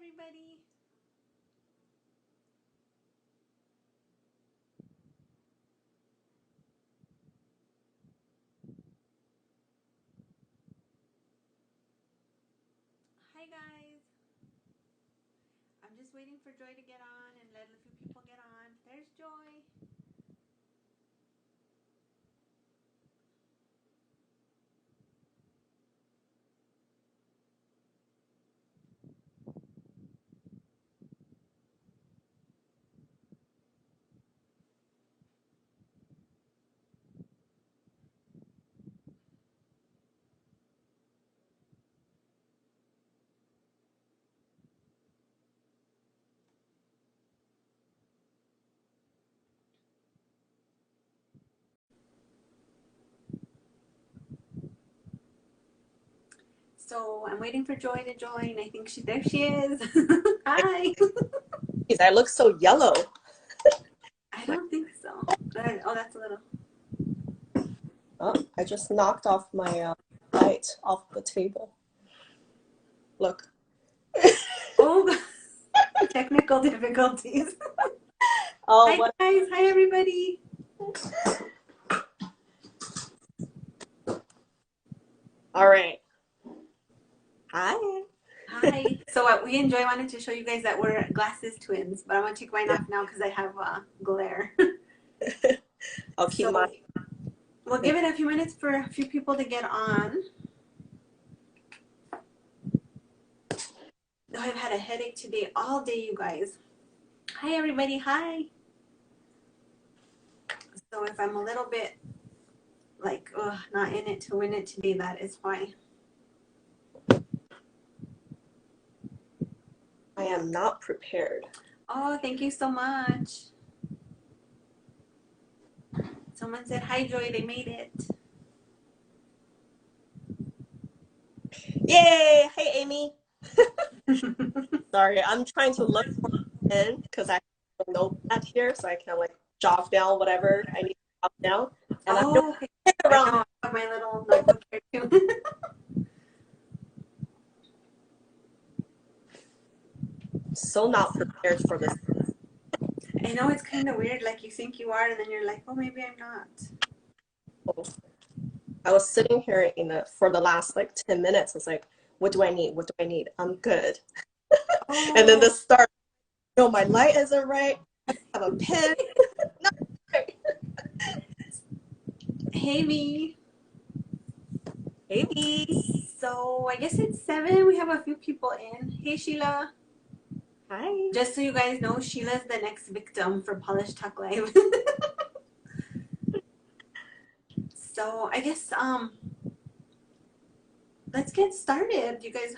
everybody. Hi guys. I'm just waiting for Joy to get on and let a few people get on. There's Joy. So I'm waiting for Joy to join. I think there she is. Hi. I look so yellow. I don't think so. Oh, that's a little. Oh, I just knocked off my light off the table. Look. Oh, technical difficulties. Oh, Hi guys. Hi everybody. All right. Hi. Hi. So we and Joy wanted to show you guys that we're glasses twins, but I'm gonna take mine off now because I have glare. I'll keep mine. We'll give it a few minutes for a few people to get on. Oh, I've had a headache today all day, you guys. Hi everybody. Hi. So if I'm a little bit like not in it to win it today, that is why. I am not prepared. Oh, thank you so much. Someone said, hi, Joy, they made it. Yay! Hey, Amy. Sorry, I'm trying to look for pen because I have a notepad here so I can like jot down whatever I need to jot down. And okay. I know, I have my little notebook here too. So not prepared for this. I know it's kind of weird, like you think you are and then you're like, oh, maybe I'm not. I was sitting here for the last like 10 minutes. I was like, what do I need? What do I need? I'm good. Oh. And then the start, no, my light isn't right. I have a pen. Hey, me. Hey, B. So I guess it's 7. We have a few people in. Hey, Sheila. Hi. Just so you guys know, Sheila's the next victim for Polish Talk Live. So I guess let's get started, you guys.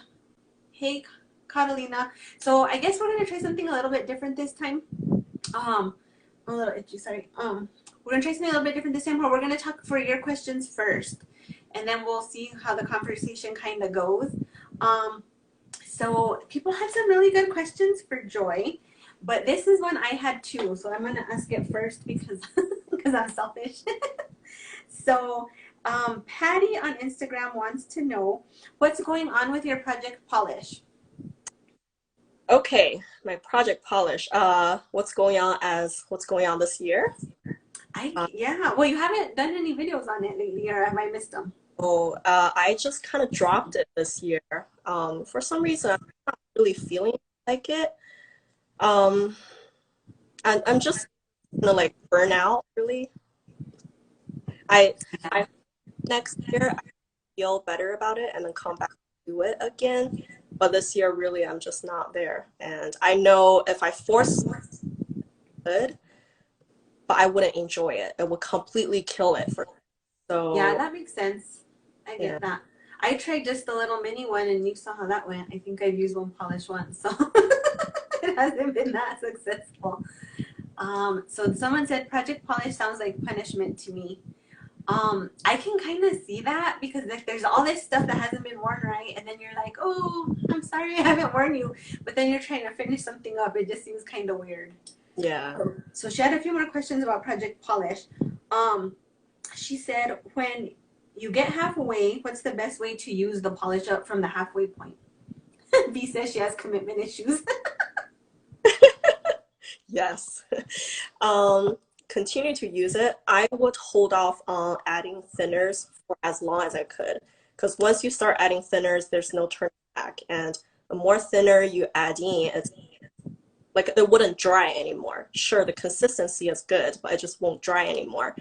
Hey, Catalina. So I guess we're gonna try something a little bit different this time. I'm a little itchy, sorry. We're gonna try something a little bit different this time where we're gonna talk for your questions first, and then we'll see how the conversation kind of goes. So people have some really good questions for Joy, but this is one I had too, so I'm gonna ask it first because because I'm selfish. So Patty on Instagram wants to know what's going on with your project Polish. Okay, my project Polish. What's going on this year? Yeah, well, you haven't done any videos on it lately, or have I missed them? I just kind of dropped it this year. For some reason, I'm not really feeling like it. I'm just gonna like burn out really. I next year I feel better about it and then come back to do it again. But this year, really, I'm just not there. And I know if I force it, but I wouldn't enjoy it. It would completely kill it for me. So yeah, that makes sense. I get that. I tried just a little mini one, and you saw how that went. I think I've used one polish once, so it hasn't been that successful. So someone said project polish sounds like punishment to me. I can kind of see that because like there's all this stuff that hasn't been worn right, and then you're like, oh, I'm sorry I haven't worn you, but then you're trying to finish something up. It just seems kind of weird. Yeah. So she had a few more questions about project polish. She said, when you get halfway, what's the best way to use the polish up from the halfway point? B says she has commitment issues. Yes. Continue to use it. I would hold off on adding thinners for as long as I could. Because once you start adding thinners, there's no turning back. And the more thinner you add in, it's like it wouldn't dry anymore. Sure, the consistency is good, but it just won't dry anymore.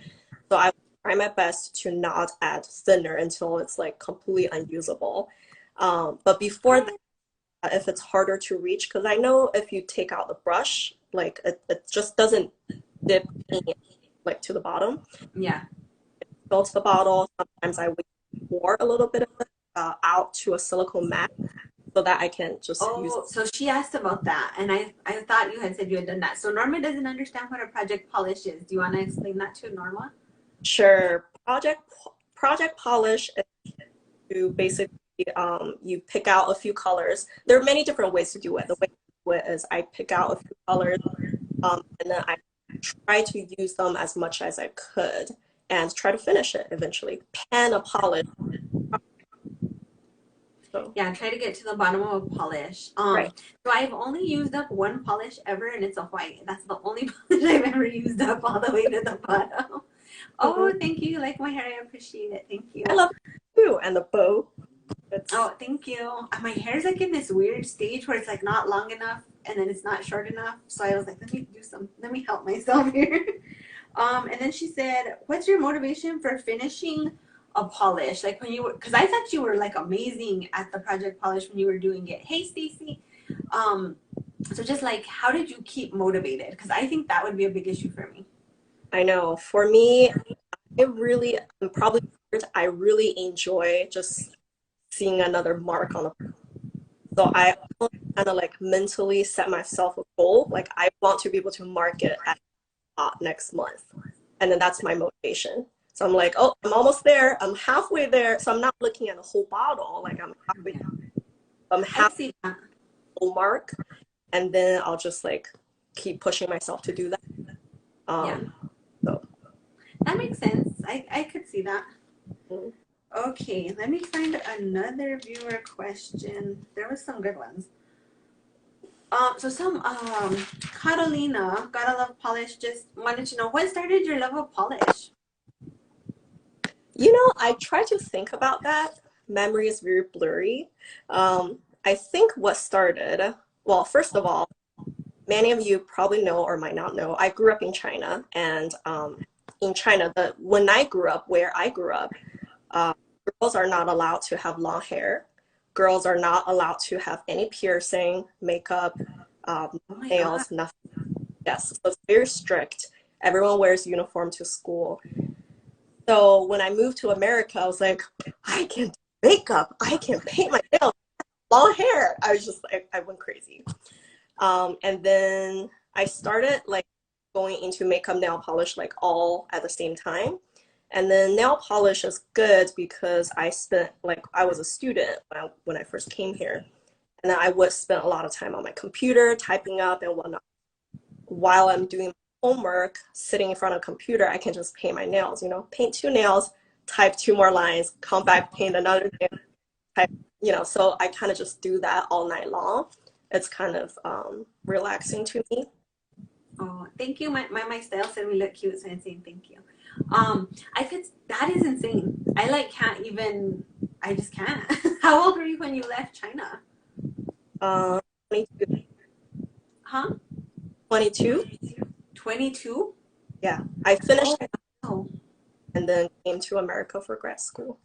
So I try my best to not add thinner until it's like completely unusable. But before that, if it's harder to reach, because I know if you take out the brush, like it just doesn't dip in like to the bottom. Yeah. Go to the bottle. Sometimes I would pour a little bit of it out to a silicone mat so that I can just use it. Oh, so she asked about that, and I thought you had said you had done that. So Norma doesn't understand what a project polish is. Do you want to explain that to Norma? Sure. Project polish is to basically you pick out a few colors. There are many different ways to do it. The way I do it is I pick out a few colors, and then I try to use them as much as I could and try to finish it eventually. Pan a polish. So, Yeah, try to get to the bottom of a polish. right. So I've only used up one polish ever, and it's a white. That's the only polish I've ever used up all the way to the bottom. Oh, Mhm. thank you. You like my hair. I appreciate it. Thank you. I love it too. And the bow. It's Oh, thank you. My hair's like in this weird stage where it's like not long enough and then it's not short enough. So I was like, let me help myself here. And then she said, what's your motivation for finishing a polish? Like when you were, because I thought you were like amazing at the project polish when you were doing it. Hey, Stacy. So just like, how did you keep motivated? Because I think that would be a big issue for me. I know. For me, I'm probably I really enjoy just seeing another mark on the. So I kind of like mentally set myself a goal. Like I want to be able to mark it at next month. And then that's my motivation. So I'm like, oh, I'm almost there. I'm halfway there. So I'm not looking at the whole bottle. Like Yeah. I'm I half see that. full mark. And then I'll just like keep pushing myself to do that. Yeah. So That makes sense. I could see that. mm. Okay, let me find another viewer question. There was some good ones. So some Catalina, gotta love polish, just wanted to know what started your love of polish. You know, I try to think about that. Memory is very blurry. I think what started, well, first of all, many of you probably know or might not know, I grew up in China. And in China, when I grew up, where I grew up, uh, girls are not allowed to have long hair. Girls are not allowed to have any piercing, makeup, Oh my god. nails, nothing. Yes, so it's very strict. Everyone wears uniform to school. So when I moved to America, I was like, I can do makeup, I can paint my nails, long hair. I was just like, I went crazy. And then I started like going into makeup, nail polish like all at the same time. And then nail polish is good because I was a student when I first came here. And then I would spend a lot of time on my computer typing up and whatnot. While I'm doing my homework, sitting in front of a computer, I can just paint my nails, paint two nails, type two more lines, come back, paint another nail, type, so I kind of just do that all night long. It's kind of relaxing to me. Oh, thank you. My style said we look cute, so I'm saying thank you. I could. That is insane. I like can't even. I just can't. How old were you when you left China? Uh, 22, Huh? 22. 22? Yeah, I finished Oh, wow. and then came to America for grad school.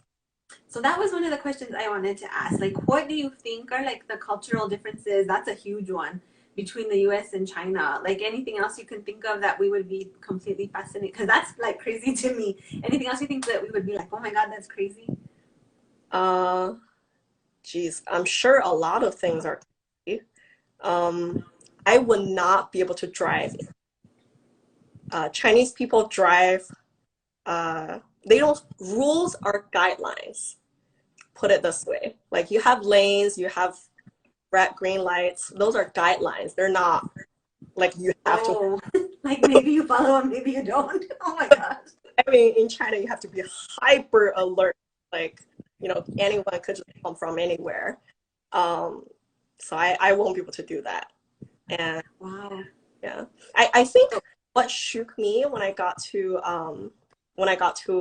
So that was one of the questions I wanted to ask. Like, what do you think are like the cultural differences? That's a huge one between the U.S. and China. Like anything else you can think of that we would be completely fascinated? Because that's like crazy to me. Anything else you think that we would be like, oh my God, that's crazy? Uh, Geez, I'm sure a lot of things are crazy. Um, I would not be able to drive. Chinese people drive, they don't, rules are guidelines, put it this way. Like you have lanes, you have red, green lights, those are guidelines. They're not like you have to. Oh, like maybe you follow and maybe you don't. Oh my gosh. I mean, in China, you have to be hyper alert. Like, anyone could just come from anywhere. Um, So I won't be able to do that. And Wow. yeah, I think what shook me when I got to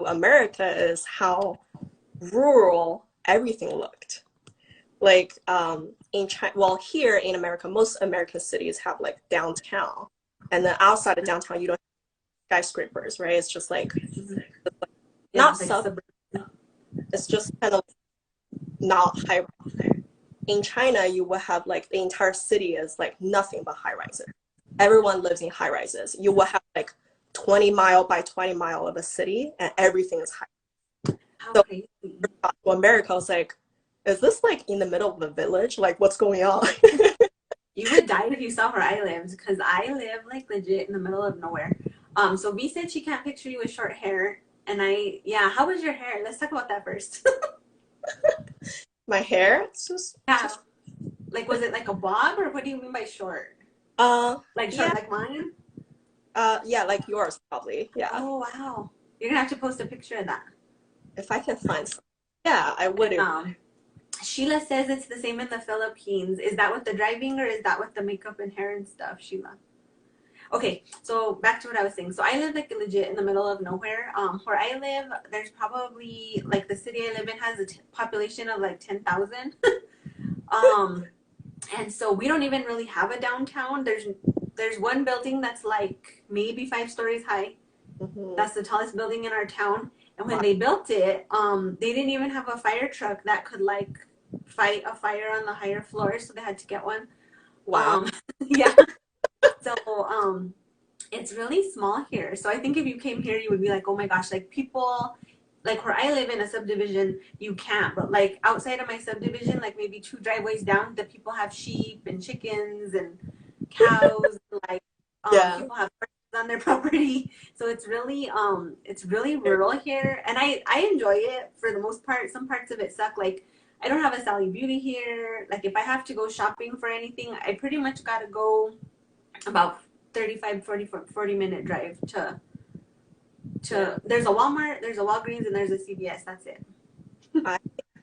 America is how rural everything looked. Like in China, well, here in America, most American cities have like downtown, and then outside of downtown, you don't have skyscrapers, right? It's just like Yeah, not like sub. It's just kind of not high. In China, you will have like the entire city is like nothing but high rises. Everyone lives in high rises. You will have like 20 mile by 20 mile of a city, and everything is high. How So crazy. to America, I was like, is this like in the middle of the village? Like, what's going on? You would die if you saw where I lived, because I live like legit in the middle of nowhere. So V said she can't picture you with short hair, and yeah, how was your hair? Let's talk about that first. My hair, it's just Yeah, like was it like a bob, or what do you mean by short? Like short yeah, like mine? yeah, like yours probably. Yeah. Oh wow, you're gonna have to post a picture of that. If I can find some. Yeah, I would. Sheila says it's the same in the Philippines. Is that with the driving, or is that with the makeup and hair and stuff, Sheila? Okay, so back to what I was saying. So I live like legit in the middle of nowhere. Where I live, there's probably like the city I live in has a population of like 10,000. um, and so we don't even really have a downtown. There's one building that's like maybe 5 stories high. Mm-hmm. That's the tallest building in our town. And when they built it, they didn't even have a fire truck that could like fight a fire on the higher floors, so they had to get one. Wow. Yeah. So it's really small here. So I think if you came here, you would be like, oh my gosh, like people, like where I live in a subdivision, you can't. But like outside of my subdivision, like maybe 2 driveways down, the people have sheep and chickens and cows. Like Yeah. people have horses on their property. So it's really rural here, and I enjoy it for the most part. Some parts of it suck. Like I don't have a Sally Beauty here. Like if I have to go shopping for anything, I pretty much got to go about 35 40 minute drive to there's a Walmart, there's a Walgreens, and there's a CVS. That's it.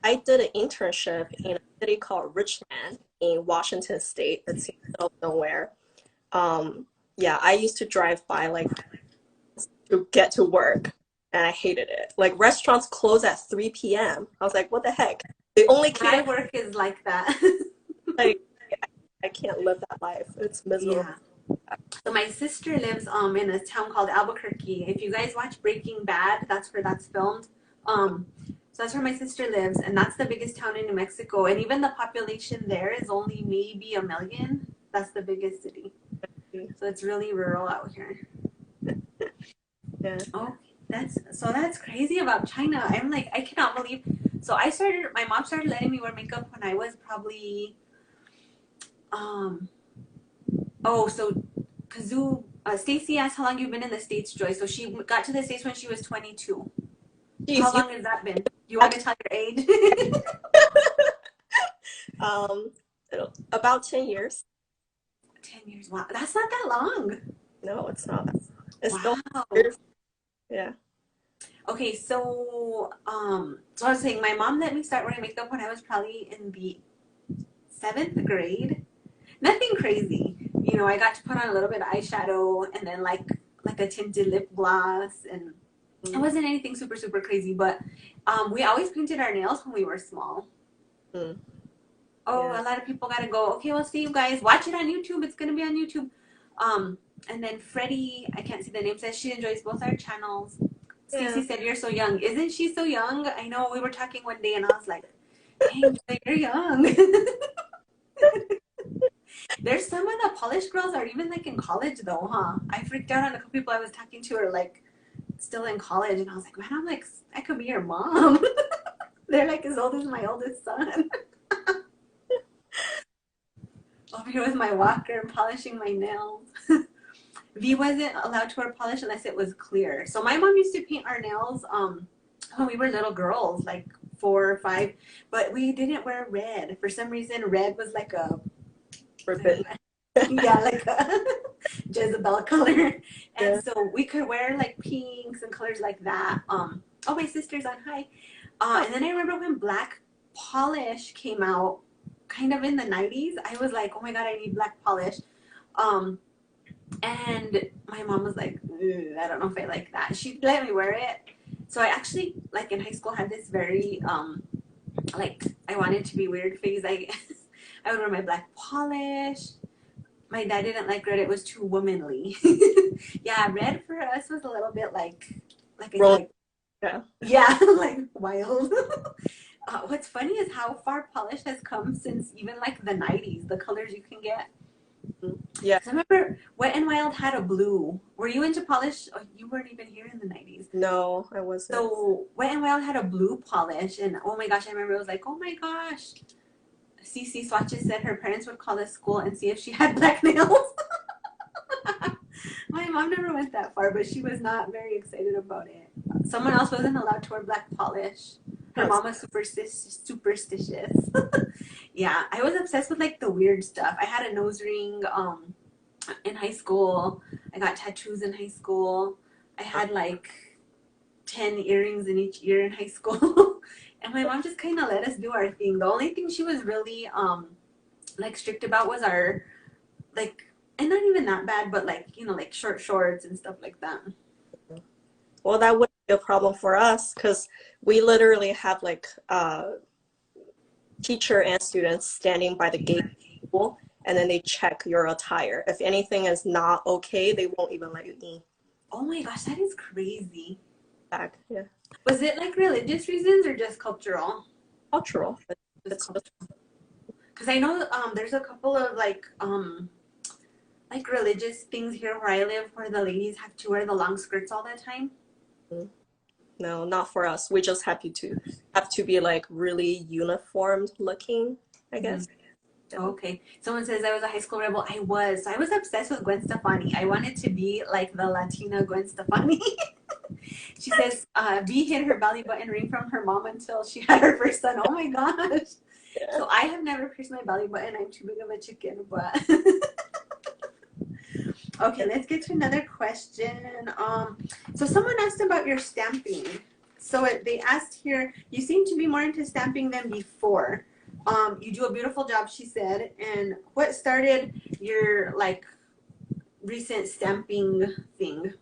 I did an internship in a city called Richland in Washington State. It's in the middle of nowhere. Yeah, I used to drive by like to get to work, and I hated it. Like restaurants close at 3 p.m. I was like, what the heck? They only My cater work is like that. like I can't live that life. It's miserable. Yeah. So my sister lives in a town called Albuquerque. If you guys watch Breaking Bad, that's where that's filmed. So that's where my sister lives, and that's the biggest town in New Mexico. And even the population there is only maybe 1 million. That's the biggest city. So it's really rural out here. Yeah. Oh, that's crazy about China. I'm like, I cannot believe. So my mom started letting me wear makeup when I was probably, so Kazoo, Stacy asked how long you've been in the States, Joy. So she got to the States when she was 22. Jeez, How long has that been? You want to tell your age? um, about 10 years. 10 years. Wow, that's not that long. No, it's not. It's wow. still, yeah. Okay, so so I was saying my mom let me start wearing makeup when I was probably in the 7th grade. Nothing crazy. You know, I got to put on a little bit of eyeshadow and then like a tinted lip gloss, and it wasn't anything super, super crazy, but we always painted our nails when we were small. Mm. Oh, Yeah. a lot of people gotta go. Okay, well, see you guys. Watch it on YouTube. It's gonna be on YouTube. And then Freddie, I can't see the name, says she enjoys both our channels. Yeah. Stacey said, you're so young. Isn't she so young? I know, we were talking one day and I was like, dang, you're young. There's some of the polished girls are even like in college though, huh? I freaked out on a couple people I was talking to are like still in college, and I was like, man, I'm like, I could be your mom. They're like as old as my oldest son. Over here with my walker polishing my nails. V wasn't allowed to wear polish unless it was clear. So my mom used to paint our nails when we were little girls, like 4 or 5, but we didn't wear red. For some reason, red was like a Forbidden. yeah, like a Jezebel color. And Yeah. so we could wear like pinks and colors like that. Oh, my sister's on. Hi. And then I remember when black polish came out, kind of in the 90s, I was like, oh my God, I need black polish. And my mom was like, I don't know if I like that. She let me wear it. So I actually, like in high school, had this very, like, I wanted to be weird phase. I would wear my black polish. My dad didn't like red. It was too womanly. Yeah, red for us was a little bit like I Roll. said, Yeah. yeah, like wild. What's funny is how far polish has come since even like the 90s, the colors you can get. Yeah. So I remember Wet n Wild had a blue. Were you into polish? Oh, you weren't even here in the 90s. No, I wasn't. So Wet n Wild had a blue polish, and oh my gosh, I remember it was like, oh my gosh. Cece Swatches said her parents would call us school and see if she had black nails. My mom never went that far, but she was not very excited about it. Someone else wasn't allowed to wear black polish. Her mom was superstitious. Yeah, I was obsessed with like the weird stuff. I had a nose ring in high school. I got tattoos in high school. I had like 10 earrings in each ear in high school. And my mom just kind of let us do our thing. The only thing she was really like strict about was our like, and not even that bad, but like, you know, like short shorts and stuff like that. Well, that wouldn't be a problem for us because we literally have like teacher and students standing by the gate of the school, and then they check your attire. If anything is not okay, they won't even let you in. Oh my gosh, that is crazy. Back, yeah. Was it like religious reasons or just cultural? Cultural. Just cultural. Because I know there's a couple of like religious things here where I live where the ladies have to wear the long skirts all the time. No, not for us. We just have to be like really uniformed looking, I guess. Mm-hmm. Okay. Someone says I was a high school rebel. I was. So I was obsessed with Gwen Stefani. I wanted to be like the Latina Gwen Stefani. She says V hid her belly button ring from her mom until she had her first son. Oh my gosh. Yeah. So I have never pierced my belly button. I'm too big of a chicken, but okay, let's get to another question. So someone asked about your stamping. So they asked here, you seem to be more into stamping than before. You do a beautiful job, she said. And what started your like recent stamping thing?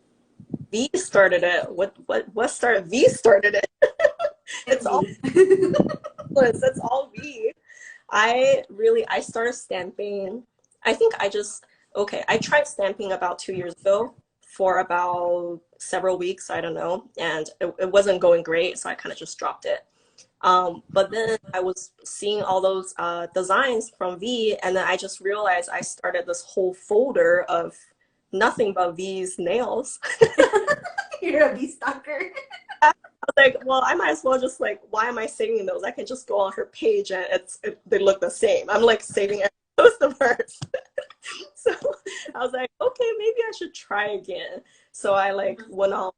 V started it. What started? V started it. It's all it's all V. I started stamping. I think I tried stamping about 2 years ago for about several weeks, I don't know, and it wasn't going great, so I kind of just dropped it. But then I was seeing all those designs from V, and then I just realized I started this whole folder of nothing but V's nails. You're a V stalker. I was like, well, I might as well just like, why am I saving those? I can just go on her page and they look the same. I'm like saving those of hers. So I was like, okay, maybe I should try again. So I like went on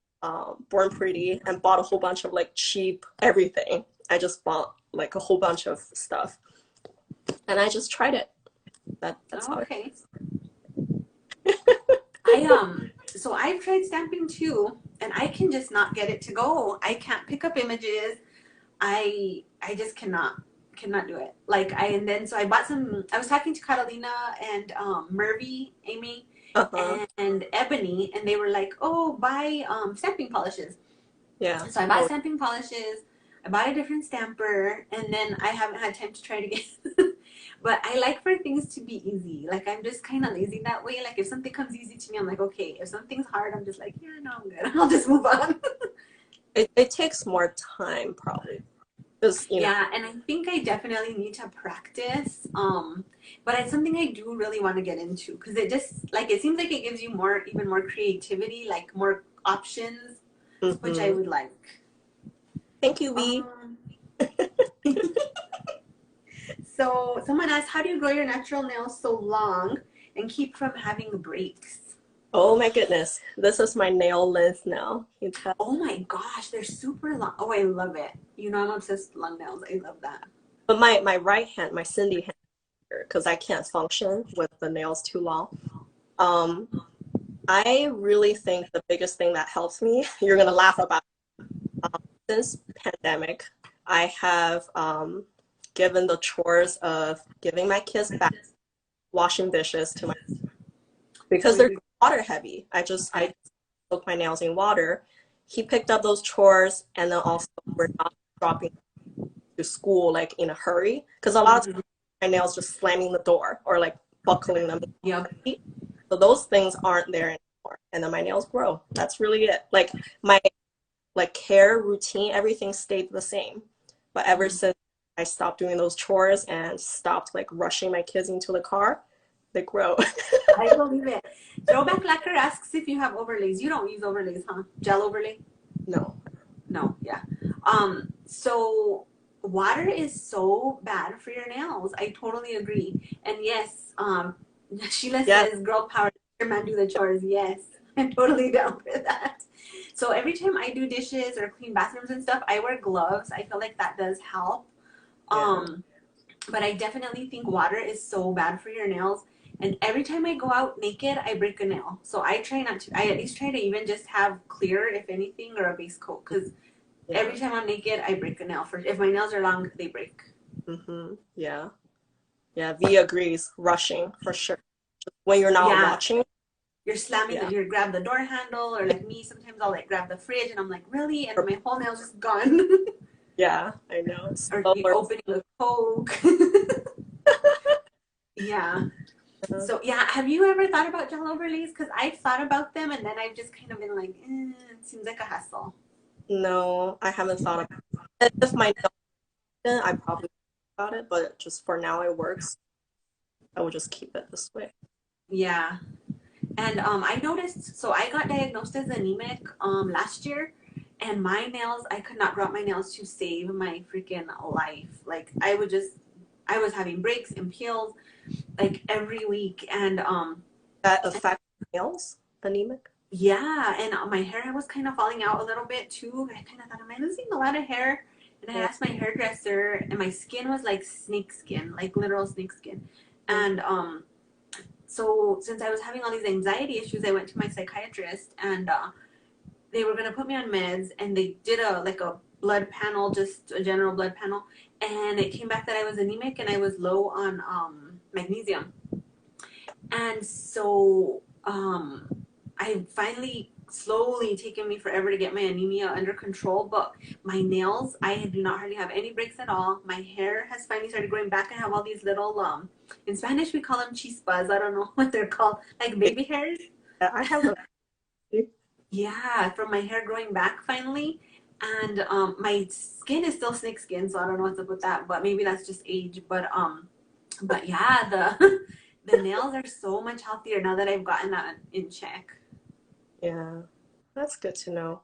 Born Pretty and bought a whole bunch of like cheap everything. I just bought like a whole bunch of stuff, and I just tried it. That's okay. So I've tried stamping too, and I can just not get it to go. I can't pick up images. I just cannot do it. Like so I bought some. I was talking to Catalina and Murphy, Amy, and Ebony, and they were like, "Oh, buy stamping polishes." Yeah. So I bought stamping polishes. I bought a different stamper, and then I haven't had time to try it again. But I like for things to be easy. Like I'm just kind of lazy that way. Like if something comes easy to me, I'm like, okay. If something's hard, I'm just like, yeah, no, I'm good. I'll just move on. It takes more time probably. Yeah, and I think I definitely need to practice. But it's something I do really want to get into because it just like it seems like it gives you even more creativity, like more options, which I would like. Thank you, V. So someone asked, how do you grow your natural nails so long and keep from having breaks? Oh my goodness. This is my nail length now. Oh my gosh, they're super long. Oh, I love it. You know, I'm obsessed with long nails. I love that. But my right hand, my Cindy hand, because I can't function with the nails too long. I really think the biggest thing that helps me, you're going to laugh about, since pandemic, I have given the chores of giving my kids back, washing dishes to my, because they're water heavy. I soak my nails in water. He picked up those chores, and then also we're not dropping to school like in a hurry, because a lot of times my nails just slamming the door or like buckling them. Yep. So those things aren't there anymore, and then my nails grow. That's really it. Like my like care routine, everything stayed the same, but ever since I stopped doing those chores and stopped like rushing my kids into the car, they grow. I believe it. Throwback Lacquer asks if you have overlays. You don't use overlays, huh? Gel overlay? No. No, yeah. So water is so bad for your nails. I totally agree. And yes, Sheila says, girl power, your man do the chores. Yes, I'm totally down for that. So every time I do dishes or clean bathrooms and stuff, I wear gloves. I feel like that does help. But I definitely think water is so bad for your nails. And every time I go out naked, I break a nail. So I try not to, I at least try to even just have clear, if anything, or a base coat. Because every time I'm naked, I break a nail. If my nails are long, they break. Yeah. Yeah, V agrees. Rushing, for sure. When you're not watching. You're slamming, you grab the door handle, or like me, sometimes I'll like grab the fridge and I'm like, really? And my whole nail's just gone. Yeah, I know. Or opening a Coke. Yeah. So yeah, have you ever thought about gel overlays? Because I've thought about them, and then I've just kind of been like, it seems like a hassle. No, I haven't thought about it. If my nails, I probably thought about it, but just for now it works. I will just keep it this way. Yeah. And I noticed, so I got diagnosed as anemic last year, and my nails, I could not grow out my nails to save my freaking life. Like I was having breaks and peels like every week, and that affects nails, anemic. Yeah, and my hair was kind of falling out a little bit too. I kind of thought, am I losing a lot of hair? And I asked my hairdresser, and my skin was like snake skin, like literal snake skin. And so since I was having all these anxiety issues, I went to my psychiatrist, and they were gonna put me on meds, and they did a blood panel, just a general blood panel, and it came back that I was anemic and I was low on magnesium. And so I finally, slowly taken me forever to get my anemia under control, but my nails, I do not hardly have any breaks at all. My hair has finally started growing back. I have all these little, in Spanish we call them chispas. I don't know what they're called, like baby hairs. I have a Yeah, from my hair growing back finally. And my skin is still snake skin, so I don't know what's up with that, but maybe that's just age. But yeah, the nails are so much healthier now that I've gotten that in check. Yeah, that's good to know.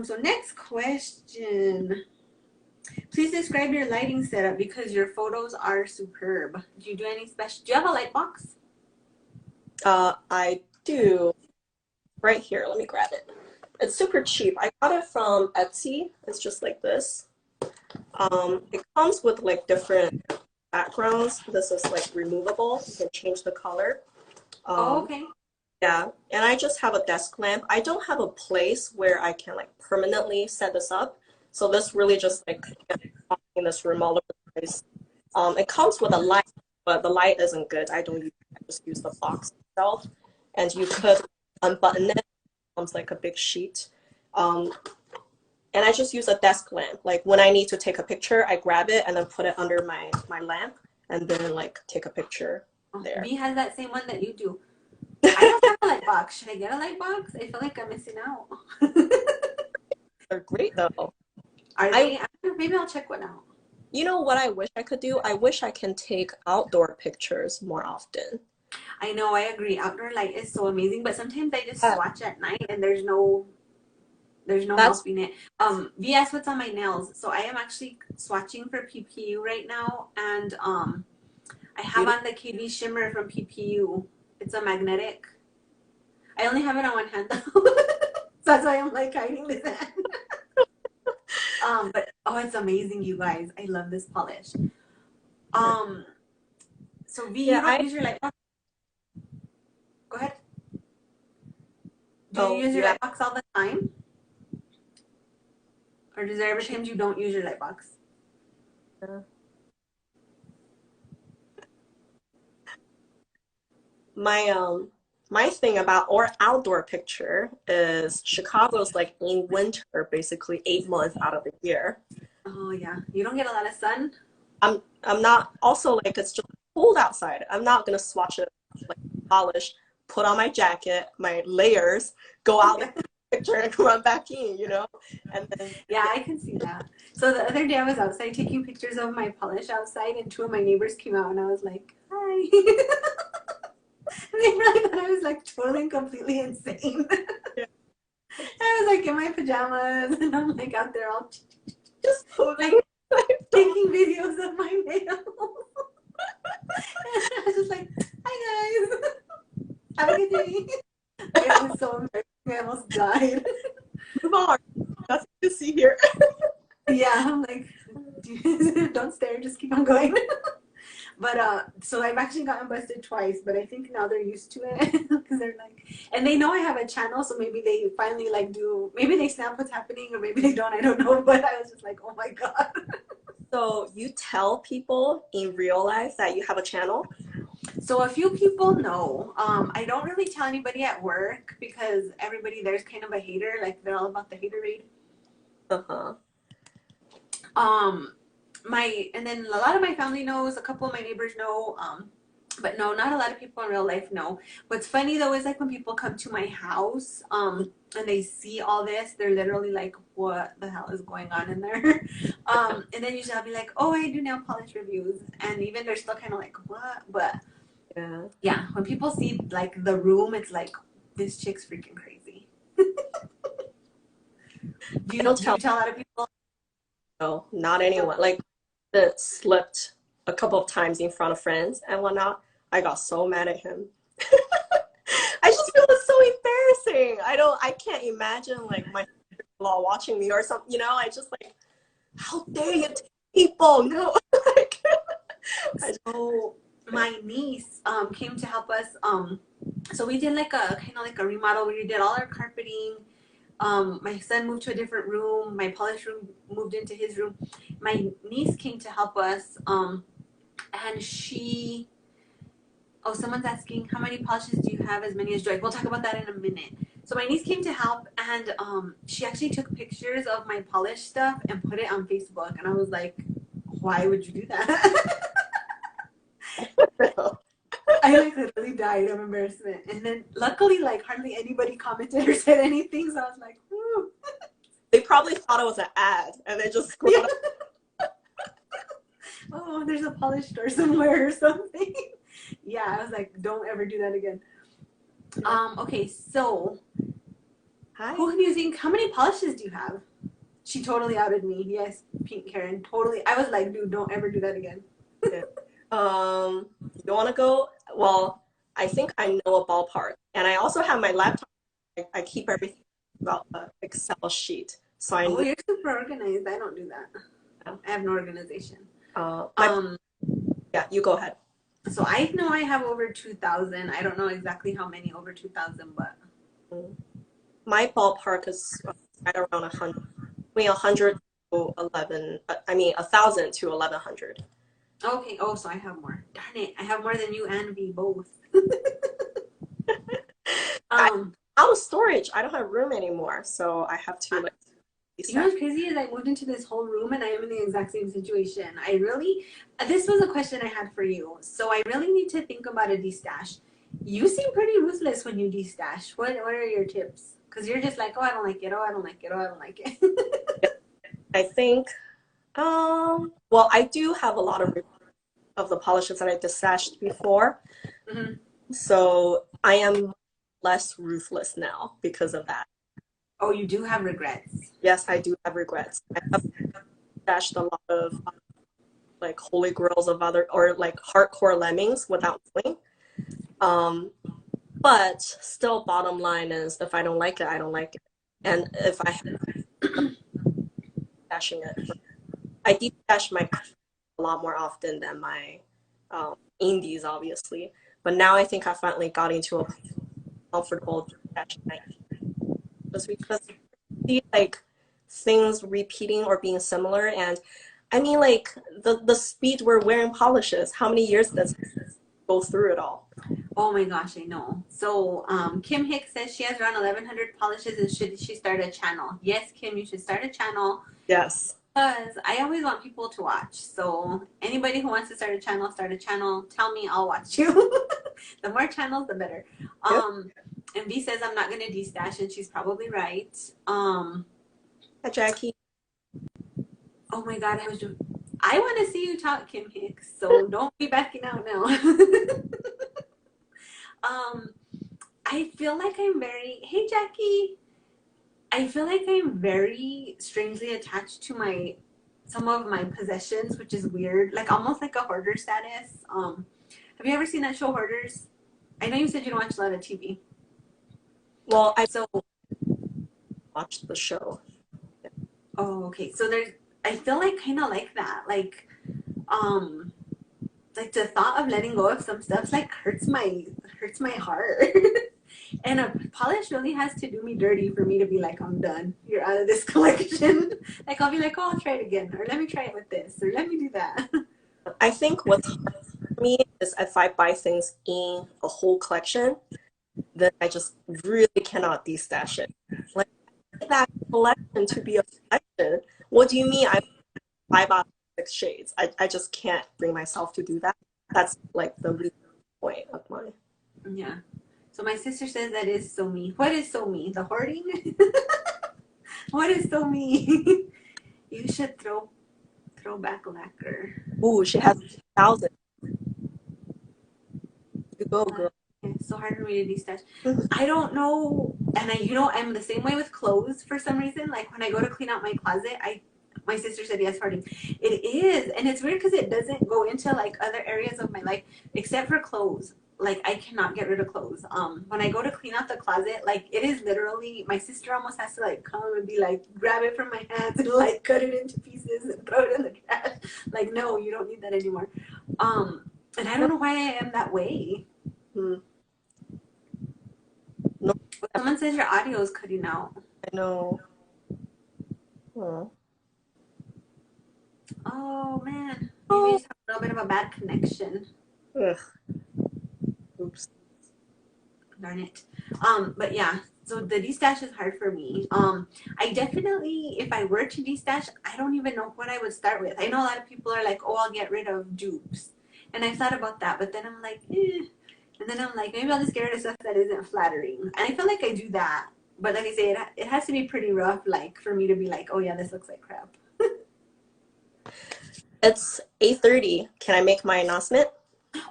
So next question. Please describe your lighting setup because your photos are superb. Do you do any special? Do you have a light box? I do. Right here, let me grab it. It's super cheap. I got it from Etsy. It's just like this. It comes with like different backgrounds. This is like removable. You can change the color. Okay. Yeah, and I just have a desk lamp. I don't have a place where I can like permanently set this up. So this really just like in this room all over the place. It comes with a light, but the light isn't good. I don't use it. I just use the box itself. And you could unbutton it. It comes like a big sheet. And I just use a desk lamp. Like when I need to take a picture, I grab it and then put it under my lamp and then like take a picture there. B has that same one that you do. I don't have a light box. Should I get a light box? I feel like I'm missing out. They're great though. Are they? I don't know, maybe I'll check one out. You know what I wish I could do? I wish I can take outdoor pictures more often. I know, I agree. Outdoor light is so amazing, but sometimes I just swatch at night and there's no helping it. VS, what's on my nails? So I am actually swatching for PPU right now, and I have on the KB shimmer from PPU. It's a magnetic. I only have it on one hand though. So that's why I'm like hiding this hand. But oh, it's amazing, you guys. I love this polish. So V, you don't use your light box? Go ahead. Do you use your light box all the time? Or is there ever times you don't use your light box? Yeah. My thing about or outdoor picture is Chicago's like in winter basically 8 months out of the year. Oh yeah, you don't get a lot of sun. I'm not also like it's just cold outside. I'm not gonna swatch it like polish, put on my jacket, my layers, go out the picture and run back in, you know? And then Yeah, yeah, I can see that. So the other day I was outside taking pictures of my polish outside, and two of my neighbors came out, and I was like, "Hi." They probably thought I was like totally and completely insane. yeah. I was like in my pajamas, and I'm like out there all Just like posing. taking videos of my nails. And I was just like, "Hi guys, have a good day." It was so embarrassing. I almost died. Move on. Nothing to see here. Yeah, I'm like, don't stare, just keep on going. But so I've actually gotten busted twice, but I think now they're used to it because they're like, and they know I have a channel, so maybe they finally like do, maybe they snap what's happening, or maybe they don't. I don't know. But I was just like, oh my god. So you tell people in real life that you have a channel? So a few people know. I don't really tell anybody at work because everybody there's kind of a hater. Like they're all about the haterade. Uh-huh. Um, and then a lot of my family knows. A couple of my neighbors know. But no, not a lot of people in real life know. What's funny though is like when people come to my house, and they see all this, they're literally like, "What the hell is going on in there?" And then usually I'll be like, "Oh, I do nail polish reviews," and even they're still kind of like, "What?" But Yeah. yeah, when people see like the room, it's like this chick's freaking crazy. Do I you don't do you tell tell a lot of people? no, not anyone. Like that slipped a couple of times in front of friends and whatnot. I got so mad at him. I just feel it's so embarrassing. I can't imagine like my law watching me or something, you know, I just like, how dare you take people? No, like, I, So my niece came to help us. So we did like a kind of like a remodel where we did all our carpeting. My son moved to a different room. My polish room moved into his room. My niece came to help us, and she. Oh, someone's asking how many polishes do you have? As many as Joy. We'll talk about that in a minute. So my niece came to help, and she actually took pictures of my polish stuff and put it on Facebook. And I was like, "Why would you do that?" I like literally died of embarrassment. And then luckily, like hardly anybody commented or said anything. So I was like, "Woo." they probably thought it was an ad and they just scrolled Yeah. up. Oh, there's a polish store somewhere or something. Yeah, I was like, don't ever do that again. Okay, so Hi. who confusing? How many polishes do you have? She totally outed me. Yes, Pink Karen. Totally. I was like, dude, don't ever do that again. Yeah. You want to go? Well, I think I know a ballpark, and I also have my laptop. I keep everything about the Excel sheet, so I Oh, know. you're super organized. I don't do that. I have no organization. My Um, yeah, you go ahead. so I know I have over 2,000. I don't know exactly how many over 2,000, but Mm. My ballpark is right around 100, between 100 to 11. I mean, 1,000 to 1,100. okay. Oh, so I have more. Darn it. I have more than you and V both. I um, out of storage. I don't have room anymore, so I have to like You know stack. what's crazy is I moved into this whole room and I am in the exact same situation. I really, this was a question I had for you. So I really need to think about a destash. You seem pretty ruthless when you destash. What are your tips? Because you're just like, oh, I don't like it. Oh, I don't like it. Oh, I don't like it. I think. Well, I do have a lot of the polishes that I destashed before, Hmm. so I am less ruthless now because of that. Oh, you do have regrets. Yes, I do have regrets. I have stashed a lot of like holy grails of other or like hardcore lemmings without knowing. Um, but still, bottom line is if I don't like it, I don't like it. And if I have stashing it, I deep stash my a lot more often than my indies, obviously. But now I think I finally got into a comfortable stashing my just because I see like things repeating or being similar, and I mean, like the speed we're wearing polishes. How many years does it go through it all? Oh my gosh, I know. So Kim Hicks says she has around 1,100 polishes and should she start a channel? Yes, Kim, you should start a channel. Yes. Because I always want people to watch. So anybody who wants to start a channel, start a channel. Tell me, I'll watch you. The more channels, the better. Yep. And V says I'm not gonna destash, and she's probably right. Hi, Jackie. Oh my God, I want to see you talk, Kim Hicks. So don't be backing out now. I feel like I'm very. Hey, Jackie. I feel like I'm very strangely attached to some of my possessions, which is weird. Like almost like a hoarder status. Have you ever seen that show Hoarders? I know you said you don't watch a lot of TV. Well, I So watched the show. oh, okay. So I feel like kind of like that. Like the thought of letting go of some stuff like hurts my heart. And a polish really has to do me dirty for me to be like, I'm done. You're out of this collection. Like I'll be like, oh, I'll try it again, or let me try it with this, or let me do that. I think what's hard for me is if I buy things in a whole collection, then I just really cannot destash it. Like that collection to be a collection. What do you mean? I 5 out of 6 shades. I just can't bring myself to do that. That's like the real point of mine. Yeah. So my sister says that is so me. What is so me? The hoarding? What is so me? You should throw back lacquer. Ooh, she has 1,000. You go, girl. It's so hard for me to destash. I don't know, and I'm the same way with clothes for some reason. Like when I go to clean out my closet, my sister said yes, hoarding. It is, and it's weird because it doesn't go into like other areas of my life except for clothes. Like I cannot get rid of clothes. When I go to clean out the closet, like it is literally my sister almost has to like come and be like grab it from my hands and like cut it into pieces and throw it in the trash. Like no, you don't need that anymore. And I don't know why I am that way. Hmm. No, Someone says your audio is cutting out. I know. Hmm. Oh man, maybe you just have a little bit of a bad connection. Ugh. Oops. Darn it. But yeah, so the destash is hard for me. I definitely, if I were to destash, I don't even know what I would start with. I know a lot of people are like, oh, I'll get rid of dupes. And I've thought about that, but then I'm like, eh. And then I'm like, maybe I'll just get rid of stuff that isn't flattering. And I feel like I do that. But like I say, it has to be pretty rough, like, for me to be like, oh yeah, this looks like crap. It's 8:30. Can I make my announcement?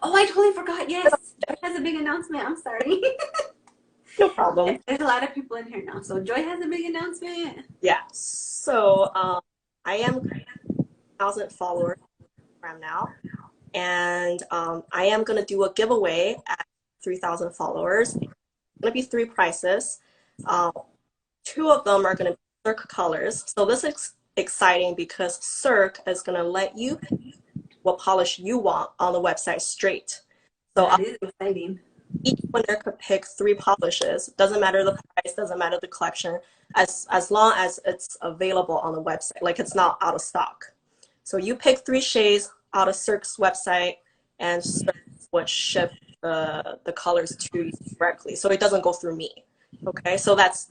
Oh, I totally forgot. Yes, Joy has a big announcement. I'm sorry. No problem. There's a lot of people in here now. So Joy has a big announcement. Yeah. So I am 1,000 followers now, and I am gonna do a giveaway at 3,000 followers. It's gonna be 3 prizes. 2 of them are gonna be Cirque colors. So this is exciting because Cirque is gonna let you pick what polish you want on the website straight. So That is exciting. each winner could pick 3 polishes. Doesn't matter the price, doesn't matter the collection, as long as it's available on the website, like it's not out of stock. So you pick 3 shades out of Cirque's website, and Cirque would ship the colors to you directly, so it doesn't go through me. Okay, so that's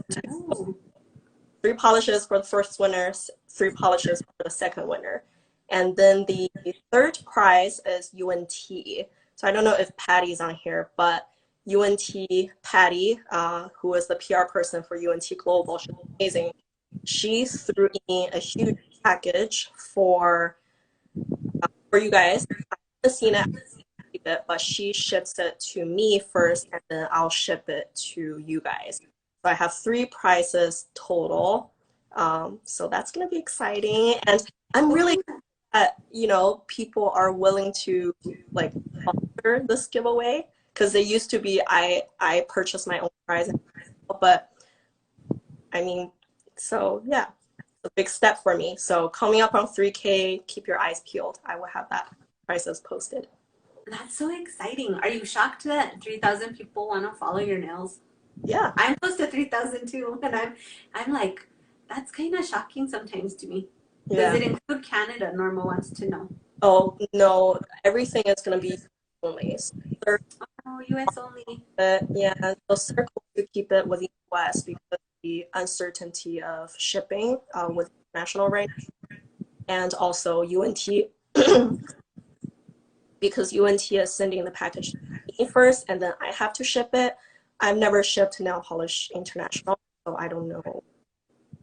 3 polishes for the first winner, 3 polishes for the second winner. And then the third prize is UNT. So I don't know if Patty's on here, but UNT Patty, who is the PR person for UNT Global, she's amazing. She threw me a huge package for you guys. I haven't seen it, but she ships it to me first, and then I'll ship it to you guys. So I have 3 prizes total. So that's gonna be exciting, and I'm really that people are willing to like sponsor this giveaway, because they used to be I purchased my own prize, but I mean, so yeah, it's a big step for me. So coming up on 3K, keep your eyes peeled. I will have that prices posted. That's so exciting. Are you shocked that 3,000 people want to follow your nails? Yeah, I'm close to 3,000 too, and I'm like, that's kind of shocking sometimes to me. Does Yeah. it include Canada? Norma wants to know. Oh, no, everything is going to be only. So Oh, US only. yeah, so circle to keep it with the US because the uncertainty of shipping with national right, and also UNT because UNT is sending the package to me first, and then I have to ship it. I've never shipped nail polish international, so I don't know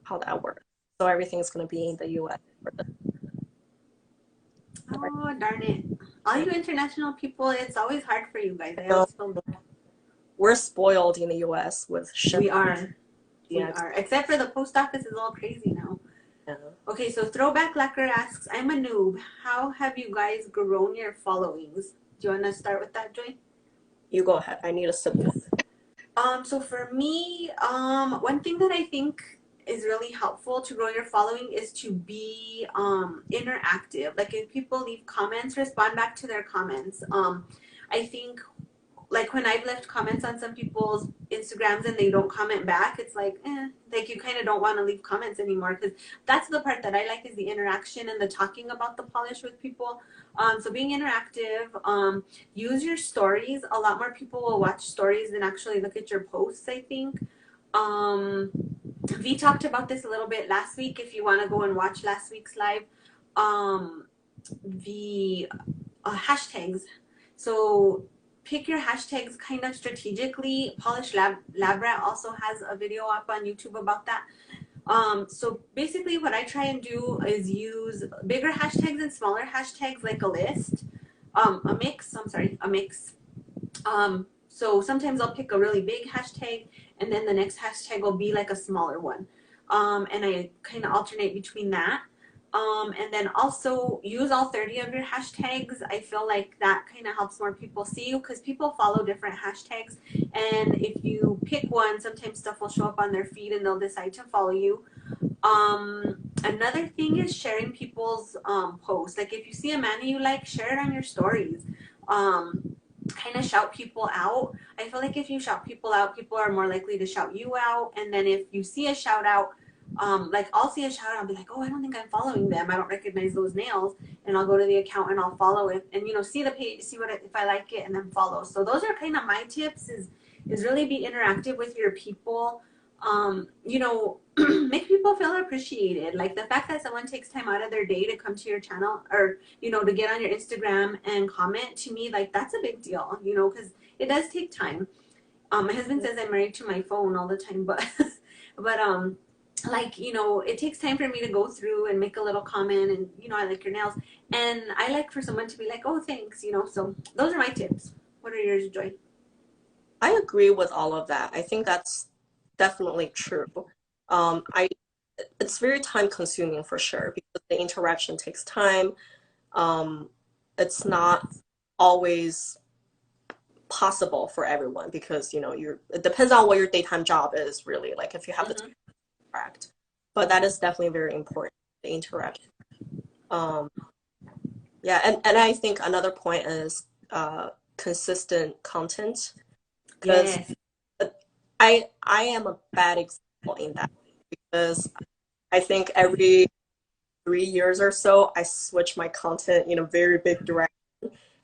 how that works. So everything's going to be in the US for the Oh, darn it. All yeah. you international people, it's always hard for you guys. I So always feel we're spoiled in the US with we shipping. are. We Yeah. are. Except for the post office is all crazy now. Yeah. Okay, so Throwback Lacquer asks, I'm a noob. How have you guys grown your followings? Do you want to start with that, Joy? You go ahead. I need a sip. So for me, one thing that I think is really helpful to grow your following is to be interactive. Like if people leave comments, respond back to their comments. I think like when I've left comments on some people's Instagrams and they don't comment back, it's like you kind of don't want to leave comments anymore because that's the part that I like is the interaction and the talking about the polish with people. So being interactive, use your stories. A lot more people will watch stories than actually look at your posts, I think. Um, we talked about this a little bit last week. If you want to go and watch last week's live, um, the hashtags. So pick your hashtags kind of strategically. Polish Lab Rat also has a video up on YouTube about that. So basically what I try and do is use bigger hashtags and smaller hashtags like a list. A mix. So sometimes I'll pick a really big hashtag and then the next hashtag will be like a smaller one. And I kind of alternate between that. And then also use all 30 of your hashtags. I feel like that kind of helps more people see you because people follow different hashtags. And if you pick one, sometimes stuff will show up on their feed and they'll decide to follow you. Another thing is sharing people's posts. Like if you see a manny you like, share it on your stories. Kind of shout people out. I feel like if you shout people out, people are more likely to shout you out. And then if you see a shout out, like I'll see a shout out, I'll be like, oh, I don't think I'm following them. I don't recognize those nails. And I'll go to the account and I'll follow it and, see the page, see if I like it and then follow. So those are kind of my tips is really be interactive with your people. Make people feel appreciated. Like the fact that someone takes time out of their day to come to your channel or, to get on your Instagram and comment to me, like that's a big deal, because it does take time. My husband says I'm married to my phone all the time, but, but, it takes time for me to go through and make a little comment and, I like your nails. And I like for someone to be like, oh, thanks, so those are my tips. What are yours, Joy? I agree with all of that. I think that's definitely true. I It's very time consuming for sure because the interaction takes time. It's not always possible for everyone because it depends on what your daytime job is really, like if you have the time to interact. But that is definitely very important, the interaction. Um, yeah, and I think another point is consistent content because Yes. I am a bad example in that because I think every 3 years or so I switch my content in a very big direction,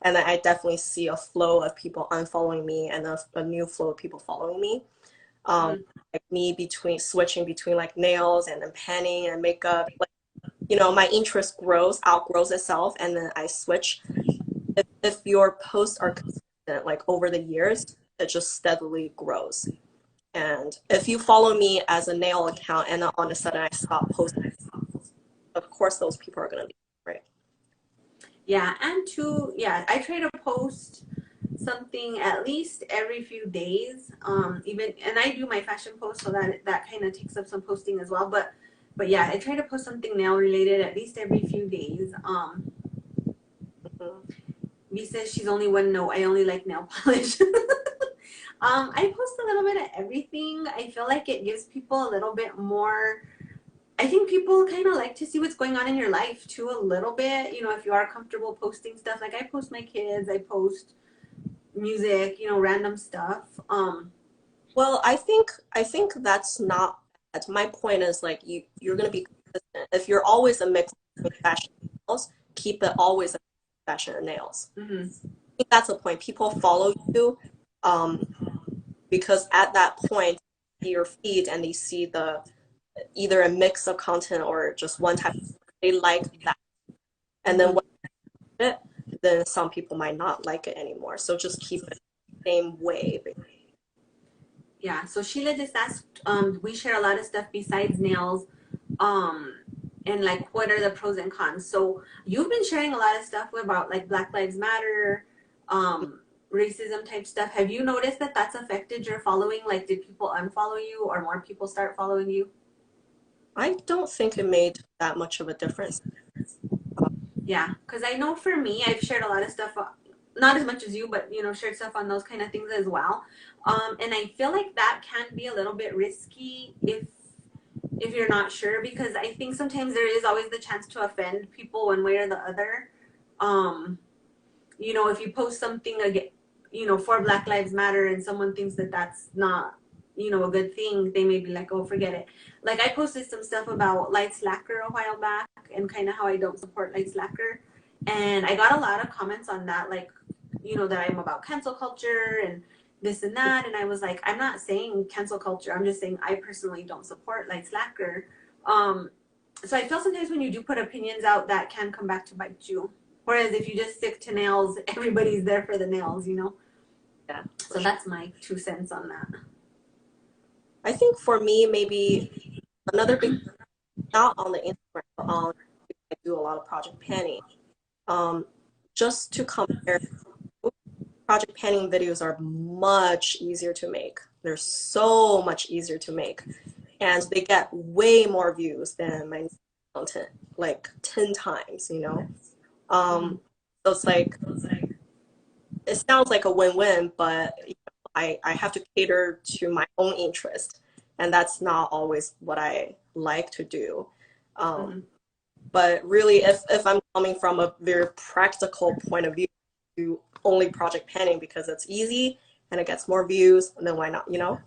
and I definitely see a flow of people unfollowing me and a new flow of people following me. Mm-hmm. Like me between switching between like nails and then panning and makeup, like my interest outgrows itself, and then I switch. If your posts are consistent, like over the years, it just steadily grows. And if you follow me as a nail account and then all of a sudden I stop posting, of course those people are gonna leave, right? Yeah, and yeah, I try to post something at least every few days. And I do my fashion post, so that kind of takes up some posting as well. But yeah, I try to post something nail related at least every few days. Mhm. B says she's only one. No, I only like nail polish. I post a little bit of everything. I feel like it gives people a little bit more. I think people kind of like to see what's going on in your life too, a little bit. If you are comfortable posting stuff, like I post my kids, I post music, random stuff. Well, I think that's not bad. My point is like you're gonna be consistent. If you're always a mix between fashion and nails, keep it always a fashion and nails. Mm-hmm. I think that's the point. People follow you because at that point, they see your feed and they see either a mix of content or just one type. They like that, and then Mm-hmm. when it, then some people might not like it anymore. So just keep it the same way. Yeah. So Sheila just asked, we share a lot of stuff besides nails. And like what are the pros and cons? So you've been sharing a lot of stuff about like Black Lives Matter, racism type stuff. Have you noticed that that's affected your following? Like, did people unfollow you or more people start following you? I don't think it made that much of a difference. Yeah, because I know for me, I've shared a lot of stuff, not as much as you, but you know, shared stuff on those kind of things as well. And I feel like that can be a little bit risky if you're not sure, because I think sometimes there is always the chance to offend people one way or the other. Um, you know, if you post something again, you know, for Black Lives Matter and someone thinks that that's not, you know, a good thing, they may be like, oh, forget it. Like I posted some stuff about Light Slacker a while back and kind of how I don't support Light Slacker. And I got a lot of comments on that, like, you know, that I'm about cancel culture and this and that. And I was like, I'm not saying cancel culture. I'm just saying I personally don't support Light Slacker. So I feel sometimes when you do put opinions out, that can come back to bite you. Whereas if you just stick to nails, everybody's there for the nails, you know? Yeah. So that's my 2 cents on that. I think for me, maybe another big, not on the Instagram, but on, I do a lot of project panning. Um, just to compare, project panning videos are much easier to make. They're so much easier to make. And they get way more views than my content, like 10 times, you know? So it's like, it sounds like a win-win, but you know, I have to cater to my own interest. And that's not always what I like to do. But really, if I'm coming from a very practical point of view, to only project panning because it's easy and it gets more views, and then why not, you know?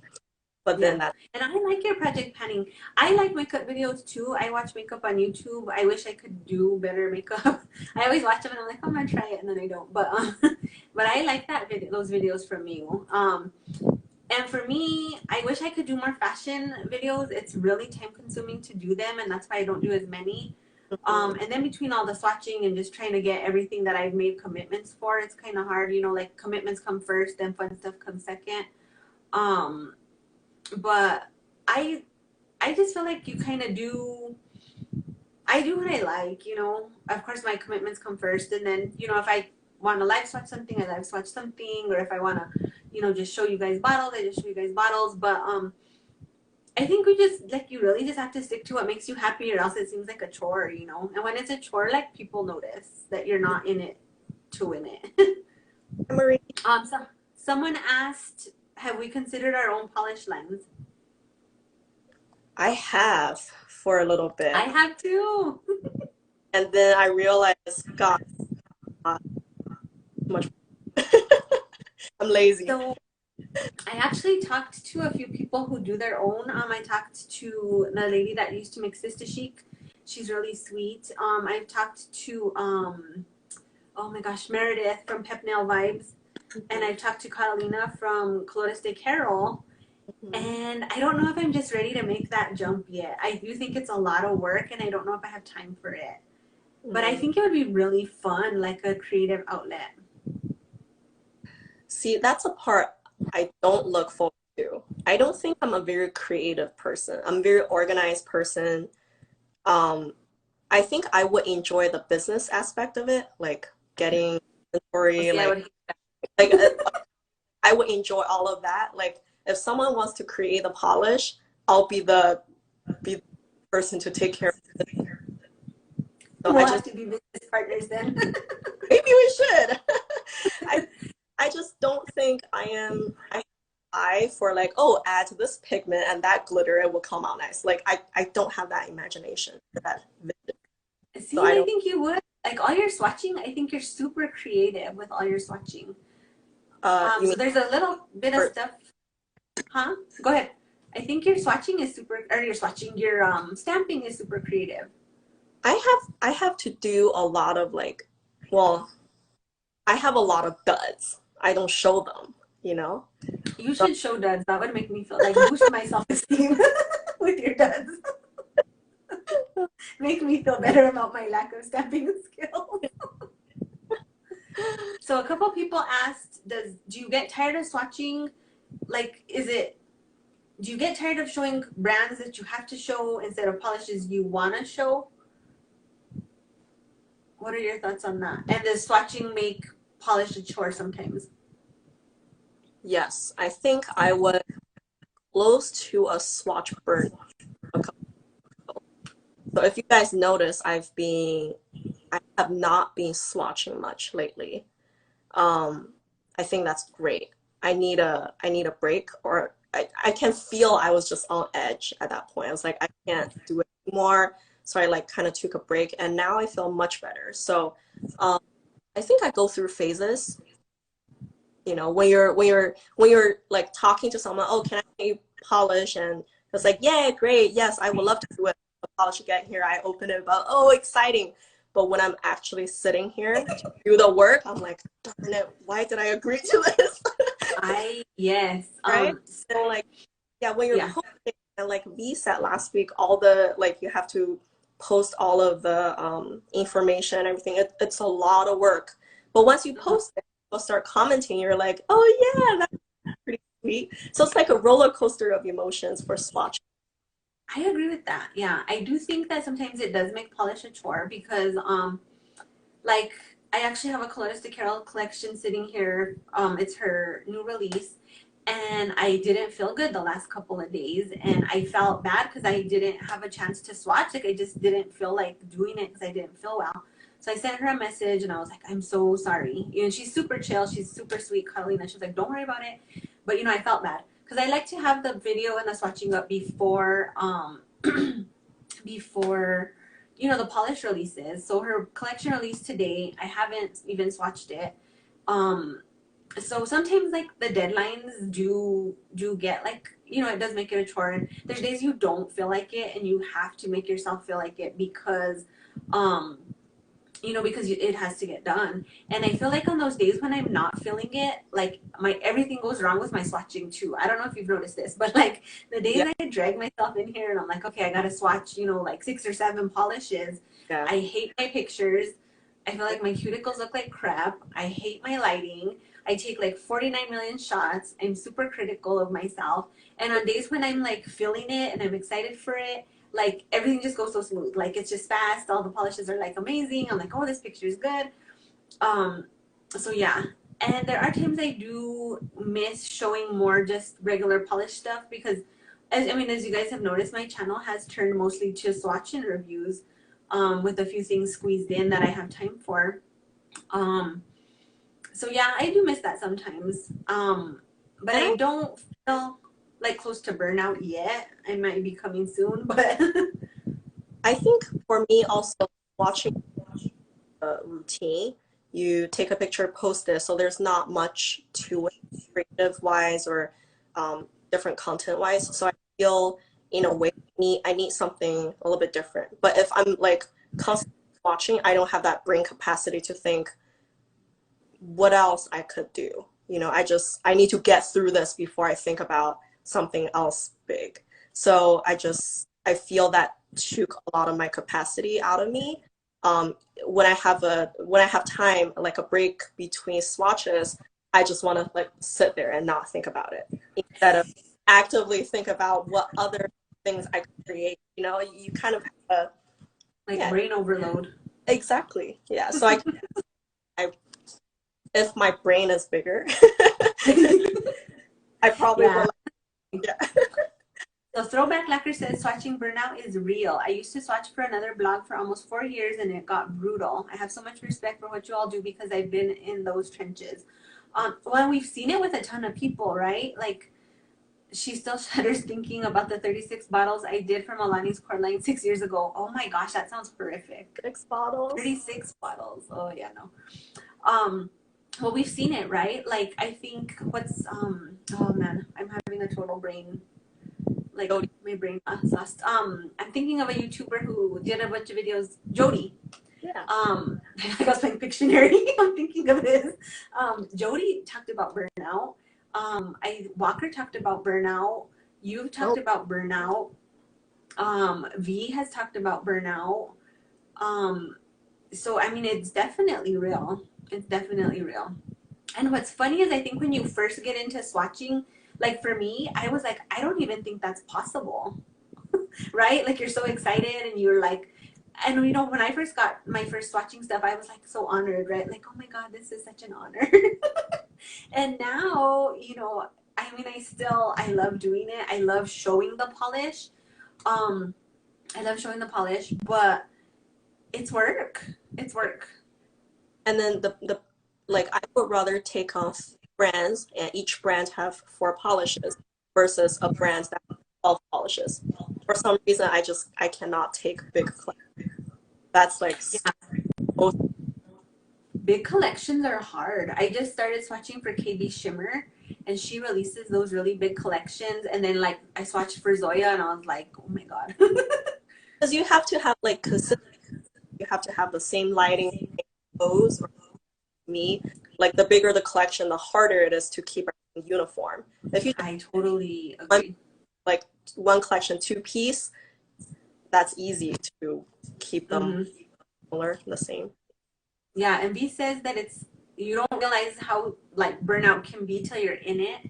But then that. And I like your project panning. I like makeup videos too. I watch makeup on YouTube. I wish I could do better makeup. I always watch them and I'm like, I'm gonna try it, and then I don't. But but I like those videos from you. And for me, I wish I could do more fashion videos. It's really time consuming to do them, and that's why I don't do as many. And then between all the swatching and just trying to get everything that I've made commitments for, it's kind of hard. You know, like commitments come first, then fun stuff comes second. But I just feel like you kind of do. I do what I like, you know. Of course, my commitments come first, and then you know if I want to live swatch something, I live swatch something, or if I want to, you know, just show you guys bottles, I just show you guys bottles. But I think we just like you really just have to stick to what makes you happy, or else it seems like a chore, you know. And when it's a chore, like people notice that you're not in it to win it. Marie. So someone asked, have we considered our own polish lines? I have for a little bit. I have too. And then I realized, God, too much. I'm lazy. So I actually talked to a few people who do their own. I talked to the lady that used to make Sister Chic. She's really sweet. I've talked to oh my gosh, Meredith from Pep Nail Vibes, and I've talked to Catalina from Colores de Carol. And I don't know if I'm just ready to make that jump yet. I do think it's a lot of work, and I don't know if I have time for it. But I think it would be really fun, like a creative outlet. See, that's a part I don't look forward to. I don't think I'm a very creative person. I'm a very organized person. I think I would enjoy the business aspect of it, like getting inventory, like I would enjoy all of that. Like if someone wants to create a polish, I'll be the person to take care of it. So we'll have to be business partners then. Maybe we should. I just don't think I for like, oh, add this pigment and that glitter, it will come out nice. Like I don't have that imagination for that vision. See, so I think you would. Like all your swatching, I think you're super creative with all your swatching. So there's a little bit of stuff. Huh? Go ahead. I think your swatching is super, or your swatching, your stamping is super creative. I have to do a lot of like, well, I have a lot of duds. I don't show them, you know? You So, should show duds. That would make me feel like boost my self-esteem with your duds. Make me feel better about my lack of stamping skills. So a couple people asked, do you get tired of swatching? Like, do you get tired of showing brands that you have to show instead of polishes you want to show? What are your thoughts on that? And does swatching make polish a chore sometimes? yes, I think I was close to a swatch burn a couple ago. So if you guys notice, I have not been swatching much lately. Um, I think that's great. I need a break, or I can feel I was just on edge at that point. I was like, I can't do it anymore. So I like kind of took a break, and now I feel much better. So um, I think I go through phases. You know, when you're like talking to someone, oh, can I polish? And it's like, yeah, great, yes, I would love to do it. The polish again here, I open it about, oh, exciting. But when I'm actually sitting here to do the work, I'm like, darn it, why did I agree to this? Yes. Right? So And like, yeah, when you're yeah. posting, and like V said last week, all the like you have to post all of the information and everything. It's a lot of work. But once you post it, people start commenting. You're like, oh yeah, that's pretty sweet. So it's like a roller coaster of emotions for Swatch. I agree with that. Yeah. I do think that sometimes it does make polish a chore because like I actually have a Coloristic Carol collection sitting here. It's her new release. And I didn't feel good the last couple of days. And I felt bad because I didn't have a chance to swatch. Like I just didn't feel like doing it because I didn't feel well. So I sent her a message and I was like, I'm so sorry. You know, she's super chill. She's super sweet, cuddling. And she was like, don't worry about it. But, you know, I felt bad because I like to have the video and the swatching up before, before you know the polish releases. So her collection released today. I haven't even swatched it. Um, so sometimes like the deadlines do get like you know it does make it a chore. And there's days you don't feel like it, and you have to make yourself feel like it because um you know, because it has to get done. And I feel like on those days when I'm not feeling it, like my everything goes wrong with my swatching too. I don't know if you've noticed this, but like the days Yeah, I drag myself in here and I'm like, okay, I gotta swatch, you know, like 6 or 7 polishes. yeah. I hate my pictures. I feel like my cuticles look like crap. I hate my lighting. I take like 49 million shots. I'm super critical of myself. And on days when I'm like feeling it and I'm excited for it, like everything just goes so smooth. Like it's just fast. All the polishes are like amazing. I'm like, oh, this picture is good. Um, so yeah. And there are times I do miss showing more just regular polish stuff because, as I mean, as you guys have noticed, my channel has turned mostly to swatch and reviews, with a few things squeezed in that I have time for. Um, so yeah, I do miss that sometimes. But And I don't feel like close to burnout yet. I might be coming soon, but I think for me also watching a routine, you take a picture, post it, so there's not much to it creative wise or different content wise. So I feel in a way I need something a little bit different. But if I'm like constantly watching, I don't have that brain capacity to think what else I could do. You know, I need to get through this before I think about something else big. So I feel that took a lot of my capacity out of me. Um, when I have time, like a break between swatches, I just want to like sit there and not think about it instead of actively think about what other things I could create. You know, you kind of have a, like yeah, brain overload. exactly. Yeah. So I if my brain is bigger, I probably Yeah. will. Yeah. So Throwback Lacquer says swatching burnout is real. I used to swatch for another blog for almost 4 years and it got brutal. I have so much respect for what you all do because I've been in those trenches. Well, we've seen it with a ton of people, right? Like she still shudders thinking about the 36 bottles I did for Milani's core line 6 years ago. Oh my gosh, that sounds horrific. 6 bottles. 36 bottles. Oh yeah, no. Um, well, we've seen it, right? Like I think what's oh man, I'm having a total brain Like Jody. my brain is lost. I'm thinking of a YouTuber who did a bunch of videos. Jody. Yeah. I was playing Pictionary. I'm thinking of this. Jody talked about burnout. Walker talked about burnout. You've talked Nope. about burnout. V has talked about burnout. So I mean, it's definitely real. It's definitely real. And what's funny is I think when you first get into swatching, like for me, I was like, I don't even think that's possible, right? Like you're so excited and you're like, and you know, when I first got my first swatching stuff, I was like so honored, right? Like, oh my God, this is such an honor. And now, you know, I mean, I love doing it. I love showing the polish. Um, I love showing the polish, but it's work. It's work. And then the like I would rather take on brands and each brand have 4 polishes versus a brand that has 12 polishes. For some reason, I cannot take big claims. That's like Yeah. so. Big collections are hard. I just started swatching for KB Shimmer, and she releases those really big collections. And then, like, I swatched for Zoya, and I was like, oh my God. Because you have to have like consistent. You have to have the same lighting, same pose. Or me, like the bigger the collection, the harder it is to keep everything uniform. If you I totally one, agree. like one collection 2 piece, that's easy to keep them Mm-hmm. similar, the same. Yeah, and B says that you don't realize how like burnout can be till you're in it.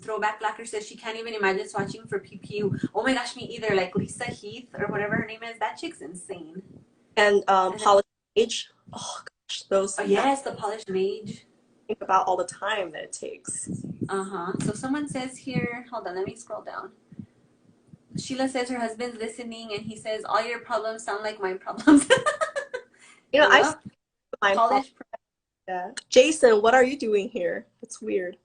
Throwback Blacker says she can't even imagine swatching for PPU. Oh my gosh, me either. Like Lisa Heath or whatever her name is, that chick's insane. And And then, polish age, oh gosh, those oh yes, the polished mage. think about all the time that it takes. Uh-huh. So someone says here, hold on, let me scroll down. Sheila says her husband's listening and he says, all your problems sound like my problems. You know, I Yep. find Polish. yeah. Jason, what are you doing here? It's weird.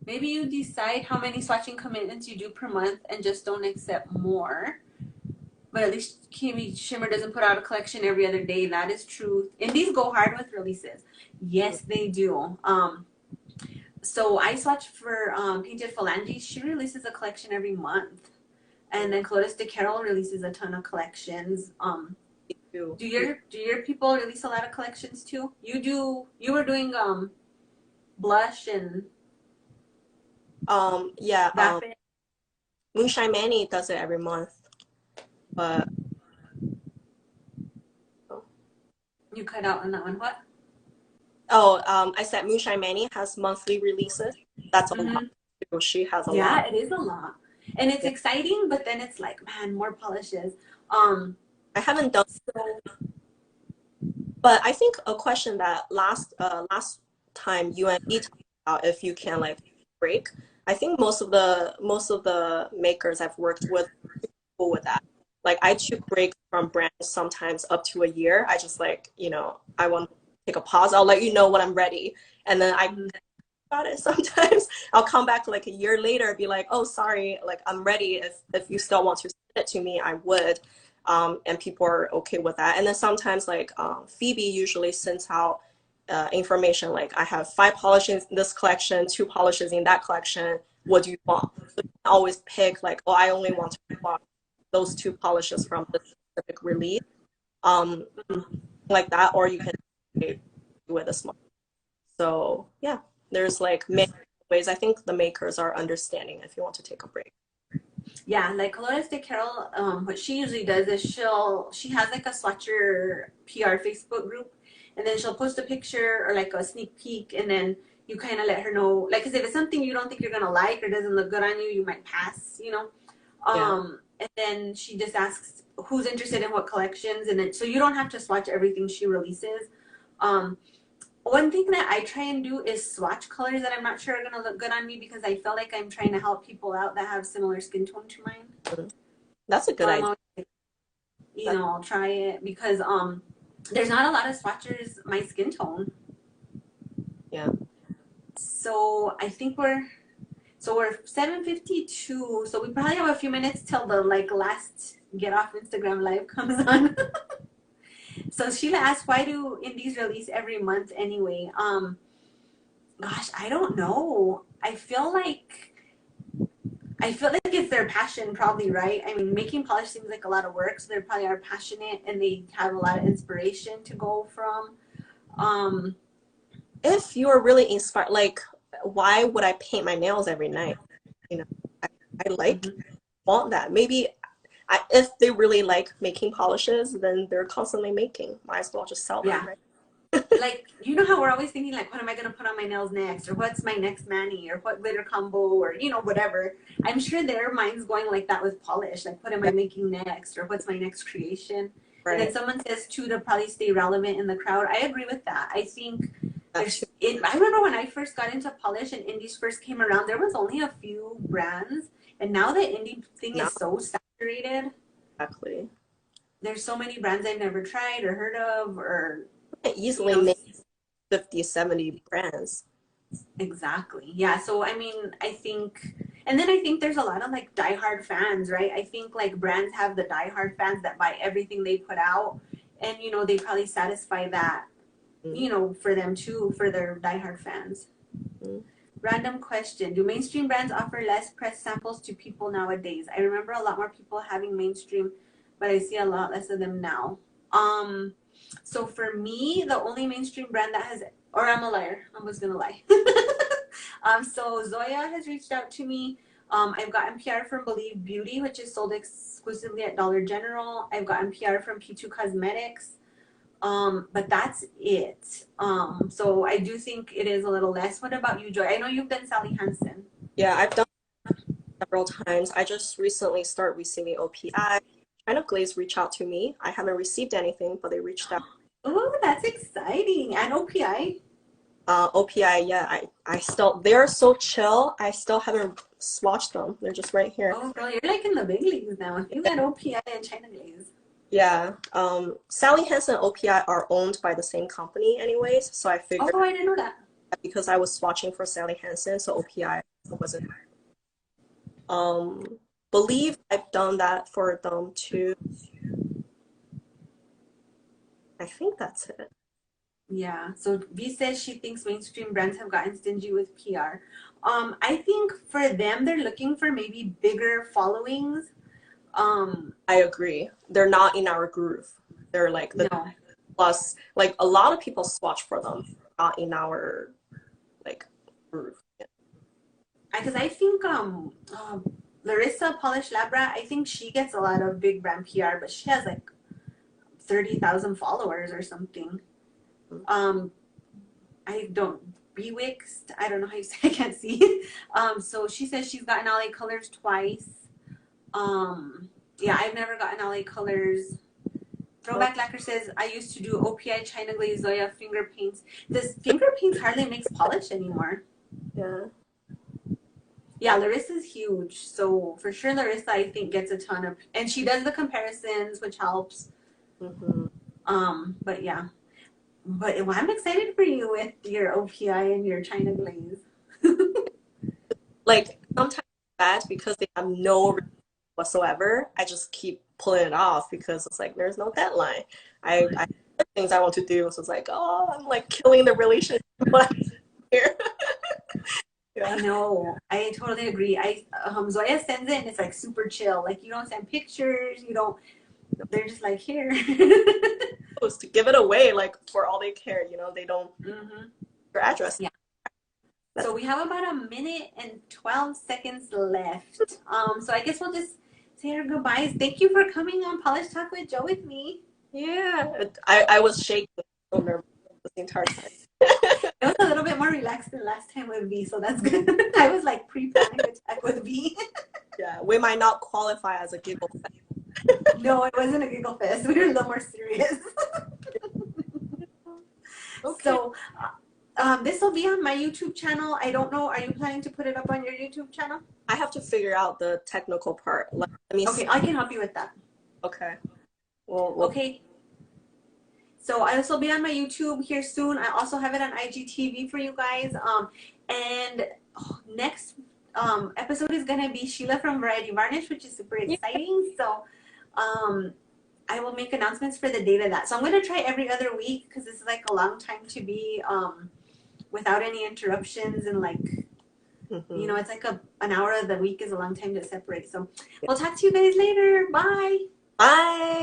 Maybe you decide how many swatching commitments you do per month and just don't accept more. But at least Kimmy Shimmer doesn't put out a collection every other day. That is true. Indies go hard with releases. Yes, they do. So I swatch for Painted Phalanges. She releases a collection every month. And then Clotis de Carol releases a ton of collections. Do your people release a lot of collections too? You were doing blush and Yeah, Vapid. Moonshine Manny does it every month, but You cut out on that one. What? I said Moonshine Manny has monthly releases. That's a lot. Mm-hmm. She has a Yeah, lot. it is a lot. And it's Yeah. exciting, but then it's like, man, more polishes. I haven't done, So but I think a question that last time you and me talked about if you can like break. I think most of the makers I've worked with are cool with that. Like I took breaks from brands sometimes up to a year. I just like, I want to take a pause. I'll let you know when I'm ready. And then I mhm. got it sometimes. I'll come back like a year later and be like, oh sorry, like I'm ready. If you still want to send it to me, I would. And people are okay with that. And then sometimes like Phoebe usually sends out information like I have 5 polishes in this collection, 2 polishes in that collection. What do you want? So you can always pick like, oh, I only want to swap those 2 polishes from the specific release, um, like that, or you can do it this month. So yeah, there's like many ways. I think the makers are understanding if you want to take a break. Yeah, like Dolores de Carol, what she usually does is she has like a Swatcher PR Facebook group, and then she'll post a picture or like a sneak peek, and then you kind of let her know, like, because if it's something you don't think you're gonna like or doesn't look good on you, you might pass, you know. Yeah. And then she just asks who's interested in what collections, and then so you don't have to swatch everything she releases. Um, One thing that I try and do is swatch colors that I'm not sure are gonna look good on me because I feel like I'm trying to help people out that have similar skin tone to mine. That's a So good I'm idea. always like, I'll try it because there's not a lot of swatchers my skin tone. Yeah. So I think we're 7:52. So we probably have a few minutes till the like last get off Instagram live comes on. So Sheila asked, why do indies release every month anyway? Gosh, I don't know. I feel like I feel like it's their passion, probably, right? I mean, making polish seems like a lot of work, so they probably are passionate and they have a lot of inspiration to go from. Um, If you're really inspired, like, why would I paint my nails every night? You know, I, I like mhm. want that. Maybe if they really like making polishes, then they're constantly making. Might as well just sell them, Yeah. right? Like, you know how we're always thinking, like, what am I going to put on my nails next? Or what's my next mani? Or what glitter combo? Or, you know, whatever. I'm sure their mind's going like that with polish. Like, what am I Yeah, making next? Or what's my next creation? And then right. someone says, too, to probably stay relevant in the crowd. I agree with that. I think That too. I remember when I first got into polish and indies first came around, there was only a few brands. And now the indie thing Now, is so saturated. exactly. There's so many brands I've never tried or heard of, or, I can you easily know, name 50, 70 brands. exactly. Yeah. So, I mean, and then I think there's a lot of like diehard fans, right? I think like brands have the diehard fans that buy everything they put out. And, you know, they probably satisfy that, Mm-hmm. you know, for them too, for their diehard fans. Random question. Do mainstream brands offer less press samples to people nowadays? I remember a lot more people having mainstream, but I see a lot less of them now. Um, so for me, the only mainstream brand that has, or I'm a liar. I was gonna lie. So Zoya has reached out to me. I've gotten PR from Believe Beauty, which is sold exclusively at Dollar General. I've gotten PR from P2 Cosmetics. But that's it. So I do think it is a little less. What about you, Joy? I know you've done Sally Hansen. Yeah, I've done several times. I just recently started receiving OPI. China Glaze reached out to me. I haven't received anything, but they reached out. Oh, that's exciting. And OPI. OPI, yeah, I still, they're so chill. I still haven't swatched them. They're just right here. Oh, girl, you're like in the big leagues now. If you got OPI and China Glaze. Yeah. Sally Hansen and OPI are owned by the same company anyways, so I figured Oh, I didn't know that. that because I was swatching for Sally Hansen, so OPI wasn't. Um, Believe I've done that for them too. I think that's it. Yeah. So V says she thinks mainstream brands have gotten stingy with PR. I think for them, they're looking for maybe bigger followings. I agree. They're not in our groove. They're like the No. plus, like a lot of people swatch for them, not in our like groove. Yeah. Because I think Larissa Polish Labra, I think she gets a lot of big brand PR, but she has like 30,000 followers or something. Um, I don't Bewixed. I don't know how you say. I can't see. So she says she's gotten LA Colors twice. Yeah, I've never gotten LA Colors. Throwback Lacquer says I used to do OPI China Glaze Zoya finger paints. This finger paints hardly makes polish anymore. Yeah. Yeah, Larissa's huge. So for sure, Larissa, I think, gets a ton of, and she does the comparisons, which helps. Mm-hmm. But yeah, but well, I'm excited for you with your OPI and your China Glaze. Like sometimes it's bad because they have no reason whatsoever. I just keep pulling it off because it's like there's no deadline. I things I want to do, so it's like, oh, I'm like killing the relationship here. I Yeah. know. I totally agree. Zoya sends it and it's like super chill. Like you don't send pictures. You don't. They're just like here. Supposed to give it away like for all they care, they don't hmm your address. Yeah. That's, So we have about a minute and 12 seconds left. So I guess we'll just say our goodbyes. Thank you for coming on Polish Talk with Joe with me. yeah. I was shaking so nervous the entire time. It was a little bit more relaxed than last time with V, so that's good. I was like pre-planning attack with V. Yeah, we might not qualify as a giggle fest. No, it wasn't a giggle fest. We were a little more serious. Okay. So this will be on my YouTube channel. I don't know. Are you planning to put it up on your YouTube channel? I have to figure out the technical part. Let me Okay, see. I can help you with that. Okay. Well, Okay. So this will be on my YouTube here soon. I also have it on IGTV for you guys. And next episode is gonna be Sheila from Variety Varnish, which is super yeah. exciting. So I will make announcements for the date of that. So I'm gonna try every other week because this is like a long time to be without any interruptions and like You know, it's like an hour of the week is a long time to separate. So Yeah. we'll talk to you guys later. Bye. Bye.